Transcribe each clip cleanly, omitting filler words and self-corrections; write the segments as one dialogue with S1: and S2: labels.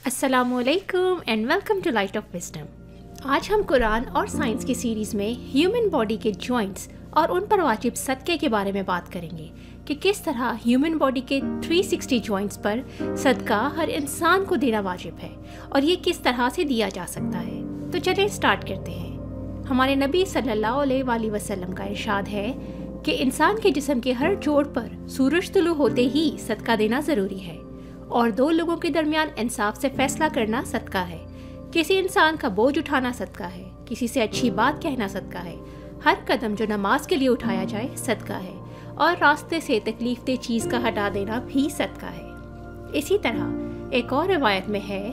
S1: अस्सलाम वालेकुम and welcome to light of wisdom. आज हम कुरान और साइंस की सीरीज़ में ह्यूमन बॉडी के जॉइंट्स और उन पर वाजिब सदक़े के बारे में बात करेंगे कि किस तरह ह्यूमन बॉडी के 360 जॉइंट्स पर सदका हर इंसान को देना वाजिब है और ये किस तरह से दिया जा सकता है। तो चलिए स्टार्ट करते हैं। हमारे नबी सल्लल्लाहु अलैहि वसल्लम का इरशाद है कि इंसान के जिस्म के हर जोड़ पर सूरज तुलू होते ही सदका देना ज़रूरी है और दो लोगों के दरमियान इंसाफ से फैसला करना सदका है। किसी इंसान का बोझ उठाना सदका है, किसी से अच्छी बात कहना सदका है, हर कदम जो नमाज के लिए उठाया जाए सदका है और रास्ते से तकलीफदेह चीज़ का हटा देना भी सदका है। इसी तरह एक और रिवायत में है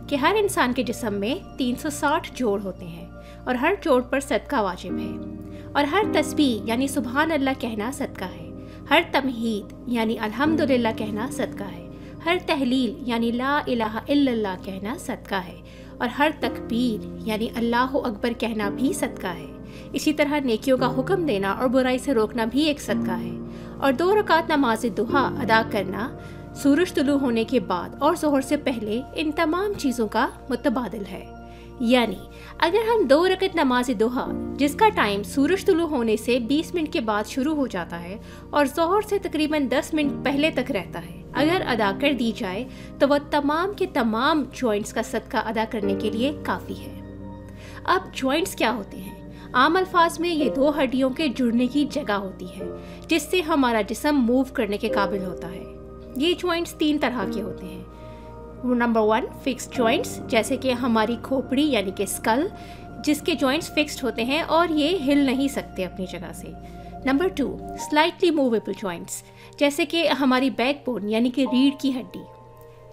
S1: कि हर इंसान के जिस्म में 360 जोड़ होते हैं और हर जोड़ पर सदका वाजिब है और हर तस्बीह यानी सुभान अल्लाह कहना सदका है, हर तमहीद यानी अल्हम्दुलिल्लाह कहना सदका है, हर तहलील यानी ला इलाहा इल्लल्लाह कहना सदका है और हर तकबीर यानी अल्लाहु अकबर कहना भी सदका है। इसी तरह नेकियों का हुक्म देना और बुराई से रोकना भी एक सदका है और 2 रकात नमाज दुहा अदा करना सूरज तुलू होने के बाद और ज़ोहर से पहले इन तमाम चीज़ों का मुतबादिल है। यानी अगर हम 2 रकात नमाज दुहा जिसका टाइम सूरज तुलू होने से 20 मिनट के बाद शुरू हो जाता है और ज़ोहर से तकरीबन 10 मिनट पहले तक रहता है, अगर अदा कर दी जाए तो वह तमाम के तमाम जॉइंट्स का सदका अदा करने के लिए काफ़ी है। अब जॉइंट्स क्या होते हैं? आम अल्फाज में ये 2 हड्डियों के जुड़ने की जगह होती है जिससे हमारा जिस्म मूव करने के काबिल होता है। ये जॉइंट्स 3 तरह के होते हैं। नंबर 1 फिक्स्ड जॉइंट्स, जैसे कि हमारी खोपड़ी यानी कि स्कल, जिसके जॉइंट्स फिक्स्ड होते हैं और ये हिल नहीं सकते अपनी जगह से। नंबर 2 स्लाइटली मूवेबल जॉइंट्स, जैसे कि हमारी बैकबोन यानी कि रीढ़ की हड्डी,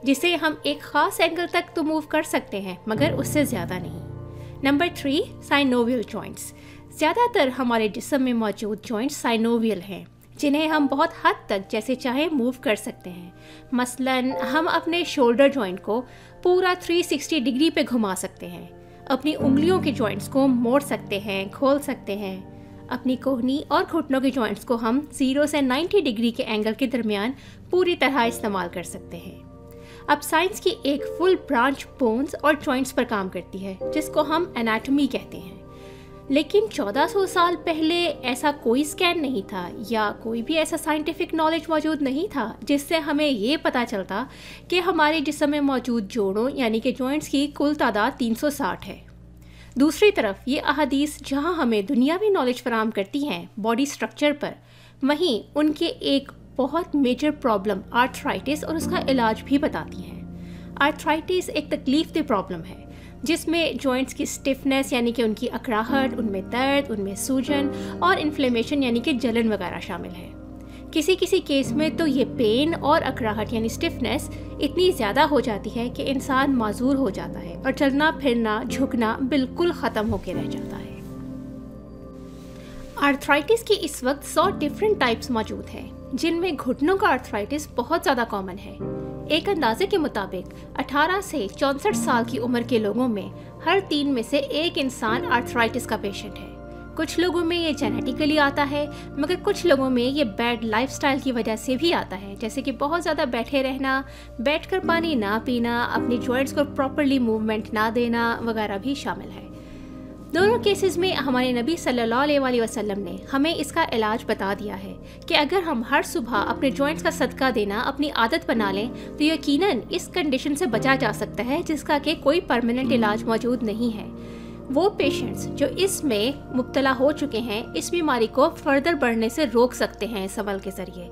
S1: जिसे हम एक ख़ास एंगल तक तो मूव कर सकते हैं मगर उससे ज़्यादा नहीं। नंबर 3 साइनोवियल जॉइंट्स, ज़्यादातर हमारे जिस्म में मौजूद जॉइंट्स साइनोवियल हैं जिन्हें हम बहुत हद तक जैसे चाहे मूव कर सकते हैं। मसलन हम अपने शोल्डर जॉइंट को पूरा 360 डिग्री पे घुमा सकते हैं, अपनी उंगलियों के जॉइंट्स को मोड़ सकते हैं, खोल सकते हैं, अपनी कोहनी और घुटनों के जॉइंट्स को हम 0 से 90 डिग्री के एंगल के दरमियान पूरी तरह इस्तेमाल कर सकते हैं। अब साइंस की एक फुल ब्रांच बोन्स और जॉइंट्स पर काम करती है जिसको हम एनाटॉमी कहते हैं, लेकिन 1400 साल पहले ऐसा कोई स्कैन नहीं था या कोई भी ऐसा साइंटिफिक नॉलेज मौजूद नहीं था जिससे हमें ये पता चलता कि हमारे जिस्म में मौजूद जोड़ों यानी कि जॉइंट्स की कुल तादाद 360 है। दूसरी तरफ ये अहादीस जहाँ हमें दुनियावी नॉलेज फराहम करती हैं बॉडी स्ट्रक्चर पर, वहीं उनके एक बहुत मेजर प्रॉब्लम आर्थराइटिस और उसका इलाज भी बताती हैं। आर्थराइटिस एक तकलीफदेह प्रॉब्लम है जिसमें जॉइंट्स की स्टिफनेस यानी कि उनकी अकड़ाहट, उनमें दर्द, उनमें सूजन और इन्फ्लेमेशन यानी कि जलन वगैरह शामिल है। किसी किसी केस में तो ये पेन और अकड़ाहट यानी स्टिफनेस इतनी ज़्यादा हो जाती है कि इंसान माजूर हो जाता है और चलना फिरना झुकना बिल्कुल ख़त्म होकर रह जाता है। आर्थराइटिस की इस वक्त 100 डिफरेंट टाइप्स मौजूद हैं जिनमें घुटनों का आर्थराइटिस बहुत ज़्यादा कॉमन है। एक अंदाजे के मुताबिक 18 से 64 साल की उम्र के लोगों में हर 3 में से 1 इंसान आर्थराइटिस का पेशेंट है। कुछ लोगों में ये जेनेटिकली आता है मगर कुछ लोगों में ये बैड लाइफस्टाइल की वजह से भी आता है, जैसे कि बहुत ज़्यादा बैठे रहना, बैठकर पानी ना पीना, अपनी जॉइंट्स को प्रॉपर्ली मूवमेंट ना देना वगैरह भी शामिल है। दोनों केसेस में हमारे नबी सल्लल्लाहु अलैहि वसल्लम ने हमें इसका इलाज बता दिया है कि अगर हम हर सुबह अपने जॉइंट्स का सदका देना अपनी आदत बना लें तो यकीनन इस कंडीशन से बचा जा सकता है जिसका कि कोई परमानेंट इलाज मौजूद नहीं है। वो पेशेंट्स जो इसमें मुब्तला हो चुके हैं इस बीमारी को फर्दर बढ़ने से रोक सकते हैं इस अमल के ज़रिए,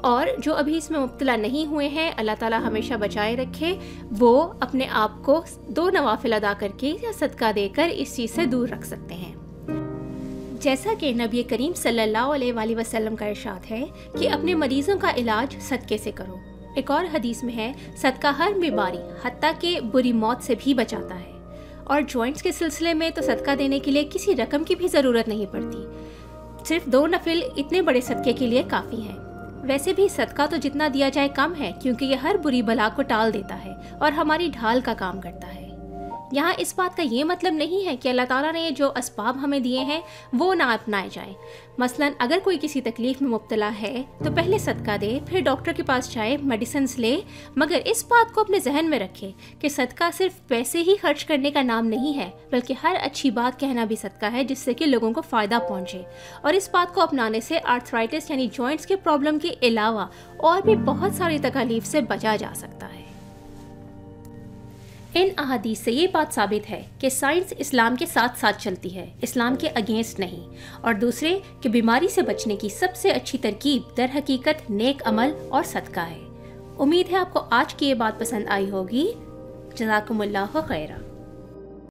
S1: और जो अभी इसमें मुब्तला नहीं हुए हैं अल्लाह ताला हमेशा बचाए रखे, वो अपने आप को 2 नवाफिल अदा करके या सदका देकर इस चीज़ से दूर रख सकते हैं। जैसा कि नबी करीम सल्लल्लाहु अलैहि वसल्लम का इरशाद है कि अपने मरीज़ों का इलाज सदक़े से करो। एक और हदीस में है सदका हर बीमारी हत्ता के बुरी मौत से भी बचाता है। और जॉइंट्स के सिलसिले में तो सदका देने के लिए किसी रकम की भी ज़रूरत नहीं पड़ती, सिर्फ 2 नफिल इतने बड़े सदक़े के लिए काफ़ी हैं। वैसे भी सदका तो जितना दिया जाए कम है क्योंकि ये हर बुरी बला को टाल देता है और हमारी ढाल का काम करता है। यहाँ इस बात का ये मतलब नहीं है कि अल्लाह ताला ने जो असबाब हमें दिए हैं वो ना अपनाए जाएं। मसलन अगर कोई किसी तकलीफ में मुब्तला है तो पहले सदका दे, फिर डॉक्टर के पास जाए, मेडिसिन्स ले, मगर इस बात को अपने जहन में रखे कि सदका सिर्फ पैसे ही खर्च करने का नाम नहीं है, बल्कि हर अच्छी बात कहना भी सदका है जिससे कि लोगों को फ़ायदा पहुँचे। और इस बात को अपनाने से आर्थराइटिस यानी जॉइंट्स के प्रॉब्लम के अलावा और भी बहुत सारी तकलीफ से बचा जा सकता है। इन अहादीस से ये बात साबित है कि साइंस इस्लाम के साथ साथ चलती है, इस्लाम के अगेंस्ट नहीं। और दूसरे कि बीमारी से बचने की सबसे अच्छी तरकीब दर हकीकत नेक अमल और सदका है। उम्मीद है आपको आज की ये बात पसंद आई होगी। जज़ाकुमुल्लाहु खैरा।